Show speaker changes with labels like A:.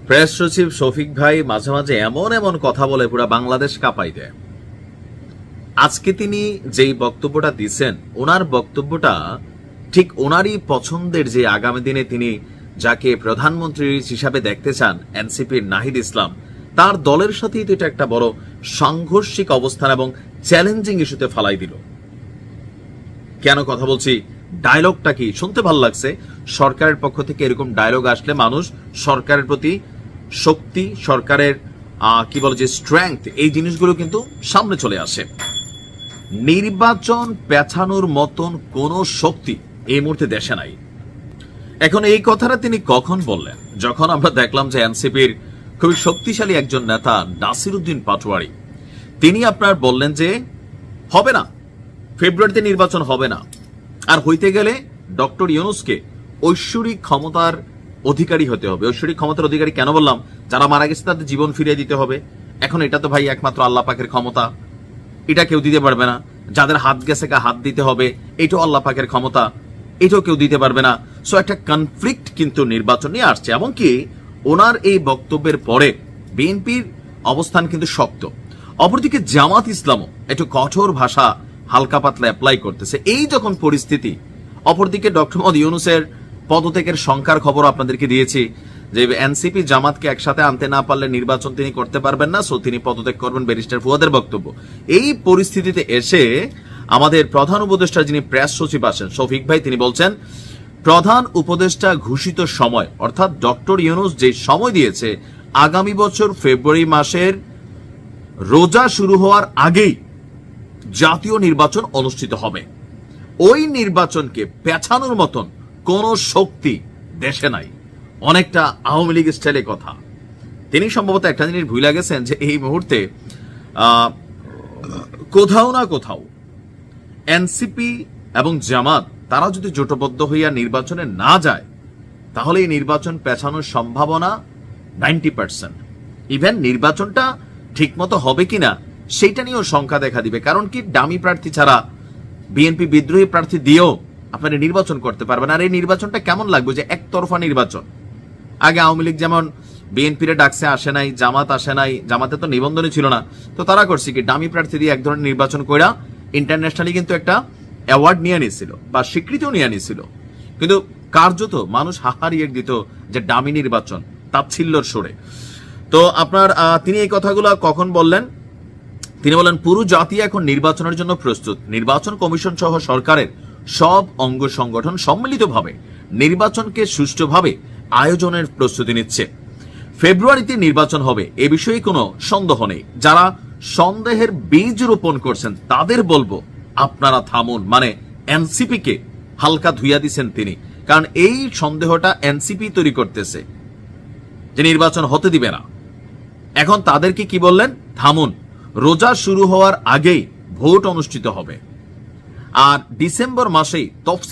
A: Press সচিব শফিক ভাই মাঝে মাঝে এমন এমন কথা বলে পুরো বাংলাদেশ কাঁপাই দেয়। আজকে তিনি যেই বক্তব্যটা দিচ্ছেন, ওনার বক্তব্যটা ঠিক ওনারই পছন্দের, যে আগামী দিনে তিনি যাকে প্রধানমন্ত্রী হিসাবে দেখতে চান, এনসিপির নাহিদ ইসলাম, তার দলের সাথেই তো এটা একটা বড় সাংঘর্ষিক অবস্থান এবং চ্যালেঞ্জিং ইস্যুতে ফালাই দিল। কেন কথা বলছি, ডায়লগটা কি শুনতে ভালো লাগছে। সরকারের পক্ষ থেকে এরকম ডায়লগ আসলে মানুষ সরকারের প্রতি শক্তি, সরকারের কি বলে যে স্ট্রেংথ, এই জিনিসগুলো কিন্তু সামনে চলে আসে। নির্বাচন পেছানোর মতন কোন শক্তি এই মুহূর্তে দেশে নাই। এখন এই কথাটা তিনি কখন বললেন? যখন আমরা দেখলাম যে এনসিপির খুবই শক্তিশালী একজন নেতা নাসিরউদ্দিন পাটোয়ারি, তিনি আপনার বললেন যে হবে না, ফেব্রুয়ারিতে নির্বাচন হবে না, আর হইতে গেলে ডক্টর ইউনূসকে ঐশ্বরিক ক্ষমতার অধিকারী হতে হবে। ঐশ্বরিক ক্ষমতার অধিকারী কেন বললাম? যারা মারা গেছে তাদের জীবন ফিরিয়ে দিতে হবে। এখন এটা তো ভাই একমাত্র আল্লাহ পাকের ক্ষমতা, এটা কেউ দিতে পারবে না। যাদের হাত গেছে হাত দিতে হবে, এটাও আল্লাহ পাকের ক্ষমতা, এটাও কেউ দিতে পারবে না। সো একটা কনফ্লিক্ট কিন্তু নির্বাচন নিয়ে আসছে। এমনকি ওনার এই বক্তব্যের পরে বিএনপির অবস্থান কিন্তু শক্ত। অপরদিকে জামাত ইসলামও একটু কঠোর ভাষা হালকা পাতলা অ্যাপ্লাই করতেছে। এই যখন পরিস্থিতি, অপরদিকে ডক্টর মোহাম্মদ ইউনূসের পদত্যাগের সংখ্যার খবর আপনাদেরকে দিয়েছি যে এনসিপি জামাতকে একসাথে আনতে না পারলে নির্বাচন তিনি করতে পারবেন না, সো তিনি পদত্যাগ করবেন, ব্যারিস্টার ফুয়াদের বক্তব্য। এই পরিস্থিতিতে এসে আমাদের প্রধান উপদেষ্টা যিনি প্রেস সচিব আছেন শফিক ভাই, তিনি বলছেন প্রধান উপদেষ্টা ঘোষিত সময়, অর্থাৎ ডক্টর ইউনূস যে সময় দিয়েছে আগামী বছর ফেব্রুয়ারি মাসের রোজা শুরু হওয়ার আগেই জাতীয় নির্বাচন অনুষ্ঠিত হবে। ওই নির্বাচনকে পেছানোর মতন কোন শক্তি দেশে নাই। অনেকটা আওয়ামী লীগ স্টাইলে কথা। তিনি সম্ভবত একটা জিনিস ভুলে গেছেন যে এই মুহূর্তে কোথাও না কোথাও এনসিপি এবং জামাত তারা যদি জোটবদ্ধ হইয়া নির্বাচনে না যায়, তাহলে এই নির্বাচন পেছানোর সম্ভাবনা 90%। ইভেন নির্বাচনটা ঠিকমতো হবে কিনা সেইটা নিয়েও সংখ্যা দেখা দিবে। কারণ কি, ডামি প্রার্থী ছাড়া বিএনপি বিদ্রোহী প্রার্থী দিয়েও আপনারা নির্বাচন করতে পারবেন। আর এই নির্বাচনটা কেমন লাগবে যে একতরফা নির্বাচন। আগে আওয়ামী লীগ যেমন বিএনপির ডাকসে আসে নাই, জামাত আসে নাই, জামাতে তো নিবন্ধনই ছিল না, তো তারা করছে কি ডামি প্রার্থী দিয়ে এক ধরনের নির্বাচন কইরা ইন্টারন্যাশনালি কিন্তু একটা অ্যাওয়ার্ড নিয়ে নিয়েছিল বা স্বীকৃতিও নিয়ে নিয়েছিল। কিন্তু কার্যত মানুষ হাহারিয়ে দিত যে ডামি নির্বাচন, তাচ্ছিল্যর সরে। তো আপনার তিনি এই কথাগুলো কখন বললেন? তিনি বলেন পুরো জাতি এখন নির্বাচনের জন্য প্রস্তুত। নির্বাচন কমিশন সহ সরকারের সব অঙ্গ সংগঠন সম্মিলিতভাবে নির্বাচনকে সুষ্ঠুভাবে আয়োজনের প্রস্তুতি নিচ্ছে। ফেব্রুয়ারিতে নির্বাচন হবে, এ বিষয়ে কোনো সন্দেহ নেই। যারা সন্দেহের বীজ রোপণ করছেন তাদের বলবো আপনারা থামুন। মানে এনসিপি কে হালকা ধুইয়া দিচ্ছেন তিনি, কারণ এই সন্দেহটা এনসিপি তৈরি করতেছে যে নির্বাচন হতে দিবে না। এখন তাদেরকে কি বললেন? থামুন, রোজা শুরু হওয়ার আগেই ভোট অনুষ্ঠিত হবে, আর ডিসেম্বর মাসেই তফসিল